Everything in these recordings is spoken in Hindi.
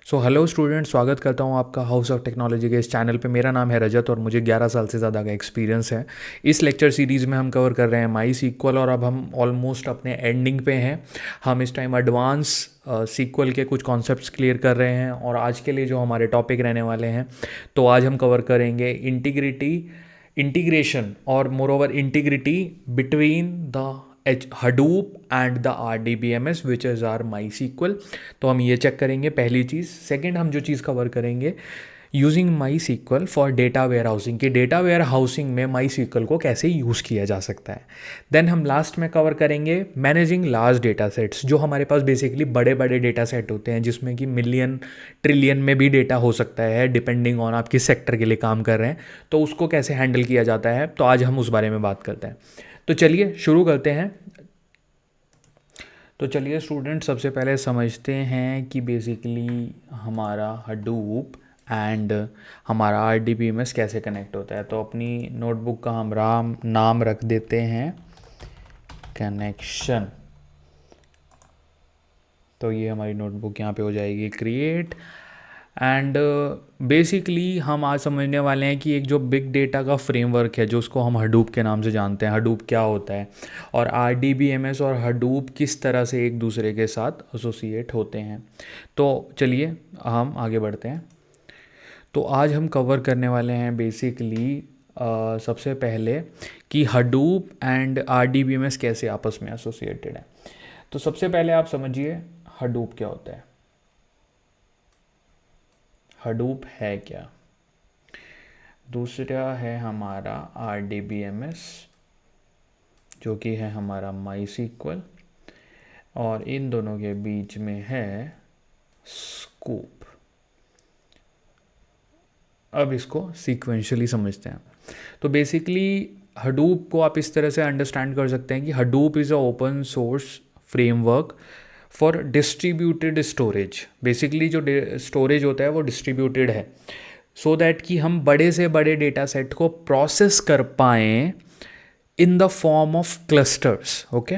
सो हेलो स्टूडेंट, स्वागत करता हूँ आपका हाउस ऑफ टेक्नोलॉजी के इस चैनल पे। मेरा नाम है रजत और मुझे 11 साल से ज़्यादा का एक्सपीरियंस है। इस लेक्चर सीरीज़ में हम कवर कर रहे हैं माई सीक्वल और अब हम ऑलमोस्ट अपने एंडिंग पे हैं। हम इस टाइम एडवांस सीक्वल के कुछ कॉन्सेप्ट्स क्लियर कर रहे हैं और आज के लिए जो हमारे टॉपिक रहने वाले हैं, तो आज हम कवर करेंगे इंटीग्रेशन और moreover integrity between the Hadoop and the RDBMS which is our MySQL. तो हम ये चेक करेंगे पहली चीज़। सेकेंड, हम जो चीज़ कवर करेंगे using MySQL for data warehousing, कि डेटा वेयर हाउसिंग में माई सीक्वल को कैसे यूज़ किया जा सकता है। देन हम लास्ट में कवर करेंगे मैनेजिंग लार्ज डेटा सेट्स, जो हमारे पास बेसिकली बड़े बड़े डेटा सेट होते हैं जिसमें कि मिलियन ट्रिलियन में भी डेटा हो सकता है डिपेंडिंग ऑन आप किस सेक्टर के लिए काम कर रहे हैं, तो उसको कैसे हैंडल किया जाता है। तो आज हम उस बारे में बात करते हैं। तो चलिए शुरू करते हैं। तो चलिए स्टूडेंट, सबसे पहले समझते हैं कि बेसिकली हमारा हडूप एंड हमारा RDBMS कैसे कनेक्ट होता है। तो अपनी नोटबुक का हम नाम रख देते हैं कनेक्शन। तो ये हमारी नोटबुक यहाँ पे हो जाएगी क्रिएट। एंड बेसिकली हम आज समझने वाले हैं कि एक जो बिग डेटा का फ्रेमवर्क है, जो उसको हम हडूप के नाम से जानते हैं, हडूप क्या होता है और RDBMS और हडूप किस तरह से एक दूसरे के साथ एसोसिएट होते हैं। तो चलिए हम आगे बढ़ते हैं। तो आज हम कवर करने वाले हैं बेसिकली सबसे पहले कि हडूप एंड RDBMS कैसे आपस में एसोसिएटेड है। तो सबसे पहले आप समझिए हडूप क्या होता है। हडूप है क्या। दूसरा है हमारा RDBMS, जो कि है हमारा माई सीक्वल, और इन दोनों के बीच में है स्कूप। अब इसको सीक्वेंशियली समझते हैं। तो बेसिकली हडूप को आप इस तरह से अंडरस्टैंड कर सकते हैं कि Hadoop is a open source framework for distributed storage. Basically जो स्टोरेज होता है वो डिस्ट्रीब्यूटेड है, सो दैट कि हम बड़े से बड़े डेटा सेट को प्रोसेस कर पाएँ in the form of clusters, okay,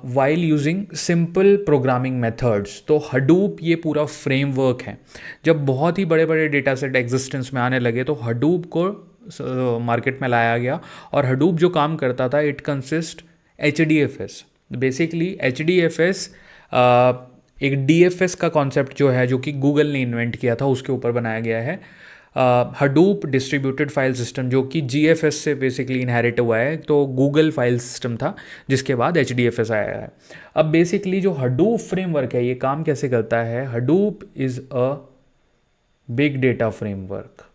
while using simple programming methods. तो हडूप ये पूरा फ्रेमवर्क है। जब बहुत ही बड़े बड़े डेटा सेट एग्जिस्टेंस में आने लगे तो हडूप को मार्केट में लाया गया और हडूप जो काम करता था, it consist HDFS। Basically HDFS एक DFS का कॉन्सेप्ट जो है, जो कि गूगल ने इन्वेंट किया था, उसके ऊपर बनाया गया है। हडूप डिस्ट्रीब्यूटेड फाइल सिस्टम, जो कि GFS से बेसिकली इनहेरिट हुआ है, तो गूगल फाइल सिस्टम था जिसके बाद HDFS आया है। अब बेसिकली जो हडूप फ्रेमवर्क है, ये काम कैसे करता है। Hadoop is a big data framework.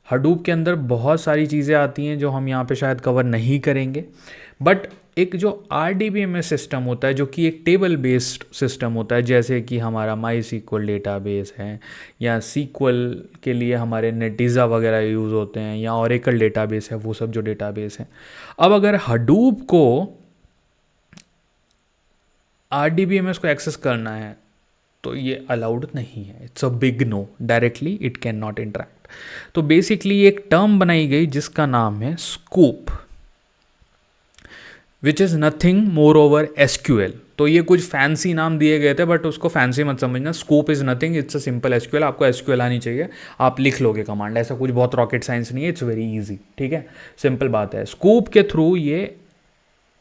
Hadoop के अंदर बहुत सारी चीज़ें आती हैं जो हम यहाँ पे शायद कवर नहीं करेंगे, बट एक जो RDBMS सिस्टम होता है, जो कि एक टेबल बेस्ड सिस्टम होता है, जैसे कि हमारा माई सीक्वल डेटाबेस है, या सीक्वल के लिए हमारे नेटिज़ा वगैरह यूज़ होते हैं, या ओरेकल डेटाबेस है, वो सब जो डेटाबेस हैं। अब अगर हडूप को RDBMS को एक्सेस करना है तो ये अलाउड नहीं है। It's a big no, directly it can not interact. तो बेसिकली एक टर्म बनाई गई जिसका नाम है Sqoop, which is nothing more over SQL। तो ये कुछ फैंसी नाम दिए गए थे, बट उसको फैंसी मत समझना। Scoop is nothing, it's a simple SQL। आपको SQL आनी चाहिए, आप लिख लोगे कमांड। ऐसा कुछ बहुत रॉकेट साइंस नहीं है, इट्स वेरी ईजी, ठीक है, सिंपल बात है। स्कूप के थ्रू ये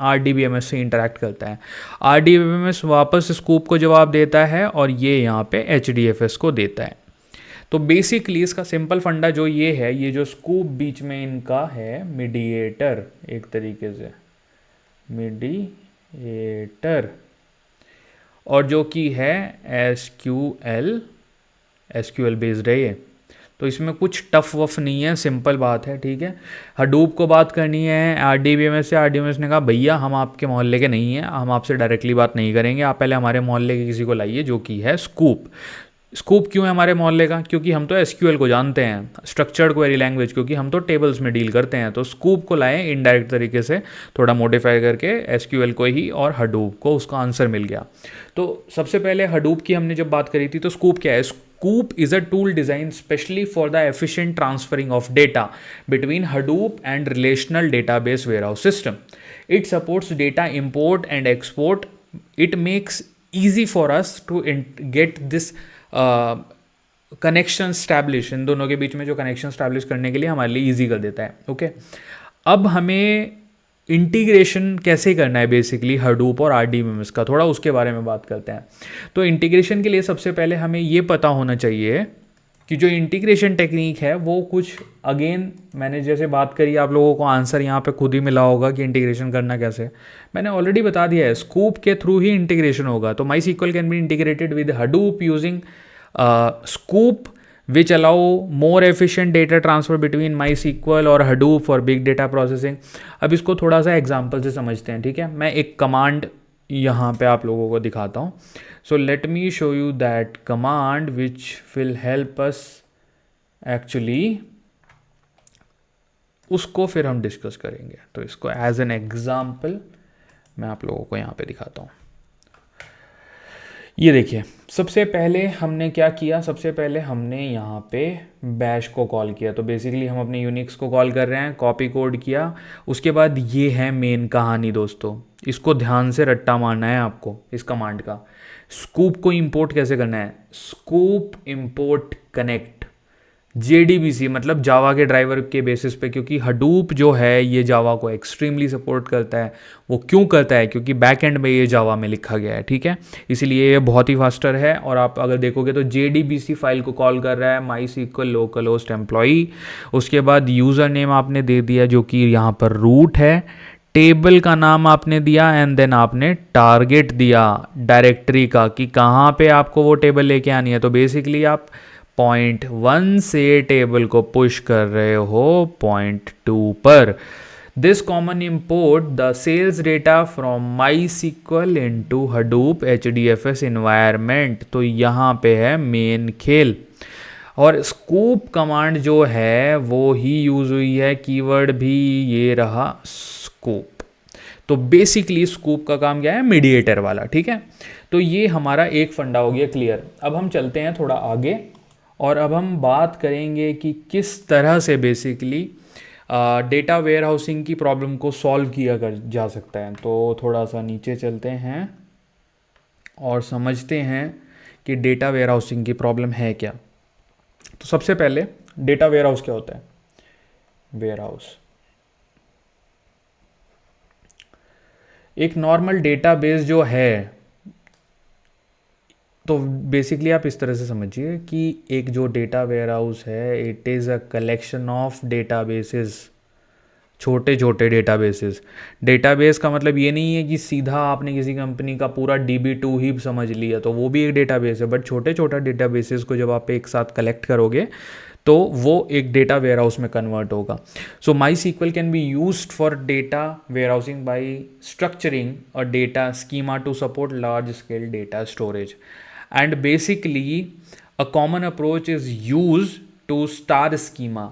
RDBMS से इंटरेक्ट करता है। RDBMS वापस स्कूप को जवाब देता है और ये यहाँ पे HDFS को देता है। तो बेसिकली इसका सिंपल फंडा जो ये है, ये जो स्कूप बीच में इनका है मीडिएटर, एक तरीके से मीडिएटर, और जो कि है SQL बेस्ड है ये। तो इसमें कुछ टफ वफ नहीं है, सिंपल बात है, ठीक है। हडूप को बात करनी है RDBMS से। RDBMS ने कहा भैया हम आपके मोहल्ले के नहीं हैं, हम आपसे डायरेक्टली बात नहीं करेंगे, आप पहले हमारे मोहल्ले के किसी को लाइए, जो कि है स्कूप। स्कूप क्यों है हमारे मोहल्ले का, क्योंकि हम तो SQL को जानते हैं, स्ट्रक्चर्ड क्वेरी लैंग्वेज, क्योंकि हम तो टेबल्स में डील करते हैं। तो स्कूप को लाए इनडायरेक्ट तरीके से, थोड़ा मॉडिफाई करके SQL को ही, और हडूप को उसका आंसर मिल गया। तो सबसे पहले हडूप की हमने जब बात करी थी, तो स्कूप क्या है। Scoop is a tool designed specially for the efficient transferring of data between Hadoop and relational database warehouse system. It supports data import and export. It makes easy for us to get this connection establish, इन दोनों के बीच में जो कनेक्शन स्टैब्लिश करने के लिए हमारे लिए ईजी कर देता है. ओके, अब हमें इंटीग्रेशन कैसे करना है बेसिकली हडूप और RDBMS का, थोड़ा उसके बारे में बात करते हैं. तो इंटीग्रेशन के लिए सबसे पहले हमें ये पता होना चाहिए कि जो इंटीग्रेशन टेक्निक है वो कुछ, अगेन मैंने जैसे बात करी, आप लोगों को आंसर यहाँ पे खुद ही मिला होगा कि इंटीग्रेशन करना कैसे. मैंने ऑलरेडी बता दिया है, स्कूप के थ्रू ही इंटीग्रेशन होगा. तो MySQL can be integrated with Hadoop using Scoop, which allow more efficient data transfer between MySQL और Hadoop for big data processing. अब इसको थोड़ा सा एग्जांपल से समझते हैं, ठीक है. मैं एक कमांड यहाँ पे आप लोगों को दिखाता हूँ. सो let me show you that command which will help us actually, उसको फिर हम डिस्कस करेंगे. तो इसको एज एन एग्जाम्पल मैं आप लोगों को यहाँ पे दिखाता हूँ. ये देखिए, सबसे पहले हमने क्या किया, सबसे पहले हमने यहाँ पे बैश को कॉल किया. तो बेसिकली हम अपने यूनिक्स को कॉल कर रहे हैं, कॉपी कोड किया. उसके बाद ये है मेन कहानी दोस्तों, इसको ध्यान से रट्टा मारना है आपको इस कमांड का. स्कूप को इंपोर्ट कैसे करना है, स्कूप इंपोर्ट कनेक्ट JDBC, मतलब जावा के ड्राइवर के बेसिस पे, क्योंकि हडूप जो है ये जावा को एक्सट्रीमली सपोर्ट करता है. वो क्यों करता है, क्योंकि बैक एंड में ये जावा में लिखा गया है, ठीक है. इसीलिए ये बहुत ही फास्टर है. और आप अगर देखोगे तो JDBC फाइल को कॉल कर रहा है MySQL लोकल होस्ट एम्प्लॉई. उसके बाद यूज़र नेम आपने दे दिया जो कि यहाँ पर रूट है, टेबल का नाम आपने दिया, एंड देन आपने टारगेट दिया डायरेक्टरी का कि कहाँ पे आपको वो टेबल लेके आनी है. तो बेसिकली आप पॉइंट 1 से टेबल को पुश कर रहे हो पॉइंट 2 पर. This common import the sales data from MySQL into Hadoop HDFS environment. तो यहाँ पे है मेन खेल. और स्कूप कमांड जो है वो ही यूज़ हुई है, कीवर्ड भी ये रहा स्कूप. तो बेसिकली स्कूप का काम क्या है, मीडिएटर वाला, ठीक है. तो ये हमारा एक फंडा हो गया क्लियर. अब हम चलते हैं थोड़ा आगे और अब हम बात करेंगे कि किस तरह से बेसिकली डेटा वेयर हाउसिंग की प्रॉब्लम को सॉल्व किया जा सकता है. तो थोड़ा सा नीचे चलते हैं और समझते हैं कि डेटा वेयर हाउसिंग की प्रॉब्लम है क्या. तो सबसे पहले डेटा वेयर हाउस क्या होता है. वेयर हाउस एक नॉर्मल डेटाबेस जो है, तो बेसिकली आप इस तरह से समझिए कि एक जो डेटा वेयर हाउस है, it is a collection of databases, छोटे छोटे डेटाबेसेस. डेटाबेस का मतलब ये नहीं है कि सीधा आपने किसी कंपनी का पूरा DB2 ही समझ लिया, तो वो भी एक डेटाबेस है. बट छोटे छोटे डेटाबेसेस को जब आप एक साथ कलेक्ट करोगे तो वो एक डेटा वेयर हाउस में कन्वर्ट होगा. So MySQL can be used for data warehousing by structuring a data schema to support large scale data storage. And basically a common approach is used to star schema.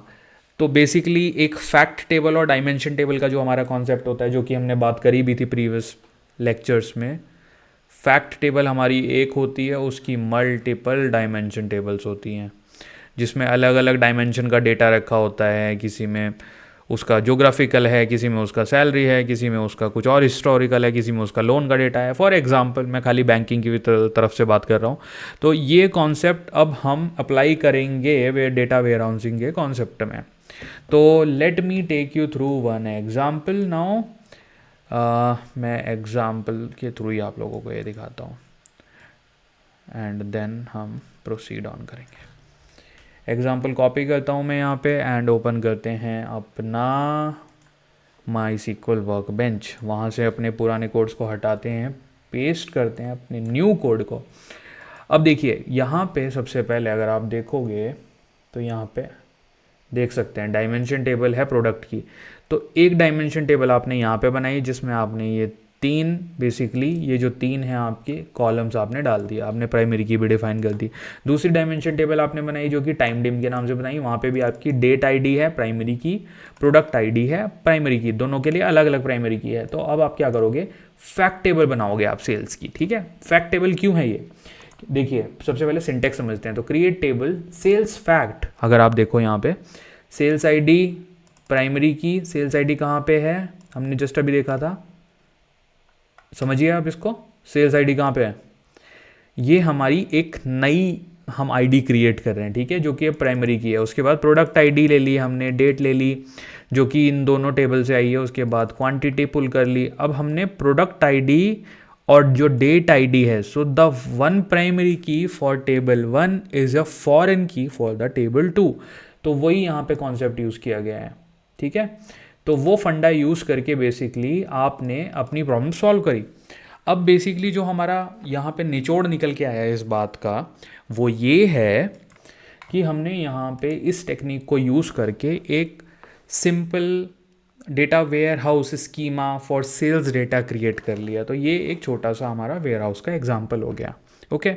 तो बेसिकली एक फैक्ट टेबल और डायमेंशन टेबल का जो हमारा कॉन्सेप्ट होता है, जो कि हमने बात करी भी थी प्रीवियस लेक्चर्स में. फैक्ट टेबल हमारी एक होती है, उसकी मल्टीपल डायमेंशन टेबल्स होती हैं जिसमें अलग अलग डायमेंशन का डेटा रखा होता है. किसी में उसका जोग्राफिकल है, किसी में उसका सैलरी है, किसी में उसका कुछ और हिस्टोरिकल है, किसी में उसका लोन का डेटा है. फॉर एग्जांपल मैं खाली बैंकिंग की तरफ से बात कर रहा हूँ. तो ये कॉन्सेप्ट अब हम अप्लाई करेंगे वे डेटा वेयर हाउसिंग के कॉन्सेप्ट में. तो let me take you through one example now. मैं एग्जाम्पल के थ्रू ही आप लोगों को ये दिखाता हूँ एंड देन हम प्रोसीड ऑन करेंगे. एग्जाम्पल कॉपी करता हूँ मैं यहाँ पे एंड ओपन करते हैं अपना MySQL वर्कबेंच. वहाँ से अपने पुराने कोड्स को हटाते हैं, पेस्ट करते हैं अपने न्यू कोड को. अब देखिए यहाँ पे सबसे पहले अगर आप देखोगे तो यहाँ पे देख सकते हैं डायमेंशन टेबल है प्रोडक्ट की. तो एक डायमेंशन टेबल आपने यहाँ पे बनाई जिसमें आपने ये 3 बेसिकली ये जो 3 हैं आपके कॉलम्स आपने डाल दिया, आपने प्राइमरी की भी डिफाइन कर दी. दूसरी डायमेंशन टेबल आपने बनाई जो कि टाइम डिम के नाम से बनाई. वहाँ पे भी आपकी डेट आईडी है प्राइमरी की, प्रोडक्ट आईडी है प्राइमरी की, दोनों के लिए अलग अलग प्राइमरी की है. तो अब आप क्या करोगे, फैक्ट टेबल बनाओगे आप सेल्स की. ठीक है, फैक्ट टेबल क्यों है ये, देखिए सबसे पहले सिंटेक्स समझते हैं। तो क्रिएट टेबल सेल्स फैक्ट, अगर आप देखो यहाँ पे सेल्स आईडी प्राइमरी की, सेल्स आईडी कहाँ पे है, हमने जस्ट अभी देखा था, समझिए आप इसको, सेल्स आईडी कहाँ पे है, ये हमारी एक नई हम आईडी क्रिएट कर रहे हैं, ठीक है, जो कि प्राइमरी की है। उसके बाद प्रोडक्ट आईडी ले ली हमने, डेट ले ली जो कि इन दोनों टेबल से आई है, उसके बाद क्वांटिटी पुल कर ली। अब हमने प्रोडक्ट आईडी और जो डेट आईडी है, सो द वन प्राइमरी की for table 1 is a foreign की फॉर द टेबल 2। तो वही यहाँ पे कॉन्सेप्ट यूज़ किया गया है, ठीक है। तो वो फंडा यूज़ करके बेसिकली आपने अपनी प्रॉब्लम सॉल्व करी। अब बेसिकली जो हमारा यहाँ पे निचोड़ निकल के आया है इस बात का, वो ये है कि हमने यहाँ पे इस टेक्निक को यूज़ करके एक simple data warehouse schema for sales data create कर लिया। तो ये एक छोटा सा हमारा वेयर हाउस का एग्जाम्पल हो गया। ओके,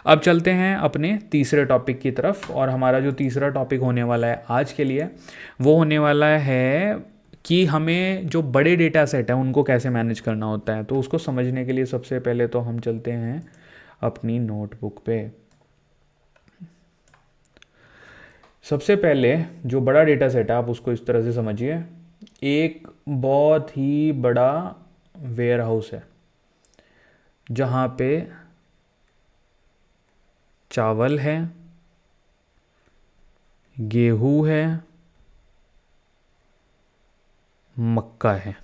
अब चलते हैं अपने तीसरे टॉपिक की तरफ। और हमारा जो तीसरा टॉपिक होने वाला है आज के लिए, वो होने वाला है कि हमें जो बड़े डेटा सेट हैं उनको कैसे मैनेज करना होता है। तो उसको समझने के लिए सबसे पहले तो हम चलते हैं अपनी नोटबुक पे। सबसे पहले जो बड़ा डेटा सेट है आप उसको इस तरह से समझिए, एक बहुत ही बड़ा वेयर हाउस है जहाँ पे चावल है, गेहूँ है, मक्का है।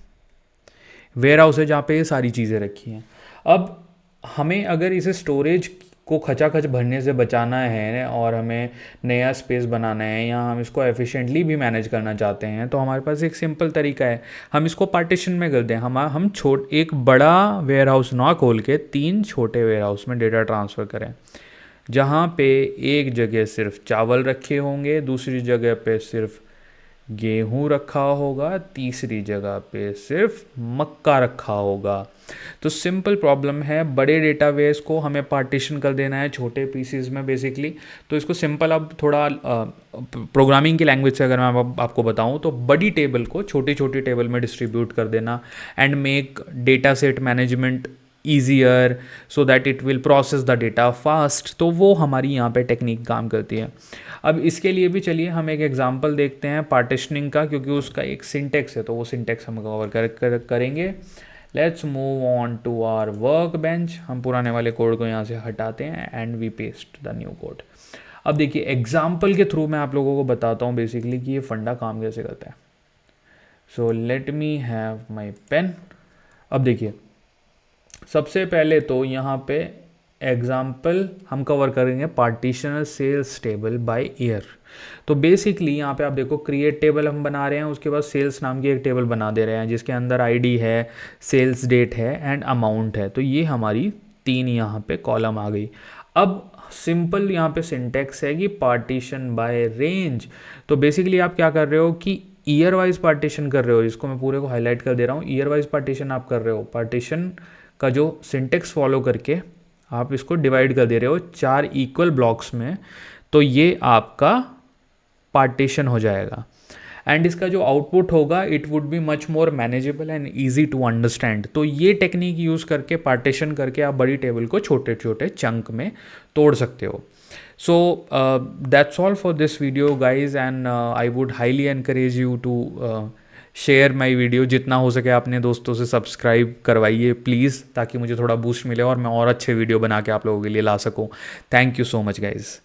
वेयर हाउस है जहाँ पे ये सारी चीज़ें रखी हैं। अब हमें अगर इसे स्टोरेज को खचाखच भरने से बचाना है और हमें नया स्पेस बनाना है या हम इसको एफिशिएंटली भी मैनेज करना चाहते हैं, तो हमारे पास एक सिंपल तरीका है, हम इसको पार्टीशन में कर दें। हम एक बड़ा वेयर हाउस ना खोल के 3 छोटे वेयर हाउस में डेटा ट्रांसफ़र करें, जहाँ पे एक जगह सिर्फ चावल रखे होंगे, दूसरी जगह पे सिर्फ गेहूं रखा होगा, तीसरी जगह पे सिर्फ मक्का रखा होगा। तो सिंपल प्रॉब्लम है, बड़े डेटाबेस को हमें पार्टीशन कर देना है छोटे पीसीज में बेसिकली। तो इसको सिंपल अब थोड़ा प्रोग्रामिंग की लैंग्वेज से अगर मैं आपको बताऊं तो बड़ी टेबल को छोटी छोटी टेबल में डिस्ट्रीब्यूट कर देना and make data set management easier so that it will process the data fast. तो वो हमारी यहाँ पे टेक्निक काम करती है। अब इसके लिए भी चलिए हम एक एग्जांपल देखते हैं पार्टीशनिंग का, क्योंकि उसका एक सिंटेक्स है, तो वो सिंटेक्स हम कवर करेंगे। Let's move on to our workbench. हम पुराने वाले कोड को यहाँ से हटाते हैं and we paste the new code. अब देखिए एग्जाम्पल के थ्रू मैं आप लोगों को बताता हूँ बेसिकली कि ये फंडा काम कैसे करता है। So let me have my pen. अब देखिए सबसे पहले तो यहाँ पे एग्जाम्पल हम कवर करेंगे पार्टीशनर सेल्स टेबल बाय ईयर। तो बेसिकली यहाँ पे आप देखो क्रिएट टेबल हम बना रहे हैं, उसके बाद सेल्स नाम की एक टेबल बना दे रहे हैं जिसके अंदर आईडी है, सेल्स डेट है एंड अमाउंट है। तो ये हमारी 3 यहाँ पे कॉलम आ गई। अब सिंपल यहाँ पे सिंटेक्स है कि पार्टीशन बाय रेंज। तो बेसिकली आप क्या कर रहे हो कि ईयर वाइज पार्टीशन कर रहे हो, इसको मैं पूरे को हाईलाइट कर दे रहा हूँ। ईयर वाइज पार्टीशन आप कर रहे हो, पार्टीशन का जो सिंटेक्स फॉलो करके आप इसको डिवाइड कर दे रहे हो 4 इक्वल ब्लॉक्स में। तो ये आपका पार्टीशन हो जाएगा एंड इसका जो आउटपुट होगा it would be much more manageable and easy to understand. तो ये टेक्निक यूज़ करके पार्टीशन करके आप बड़ी टेबल को छोटे छोटे चंक में तोड़ सकते हो। So that's all for this video guys and I would highly encourage you to share my video. जितना हो सके अपने दोस्तों से सब्सक्राइब करवाइए प्लीज़, ताकि मुझे थोड़ा बूस्ट मिले और मैं और अच्छे वीडियो बना के आप लोगों के लिए ला सकूँ। Thank you so much guys.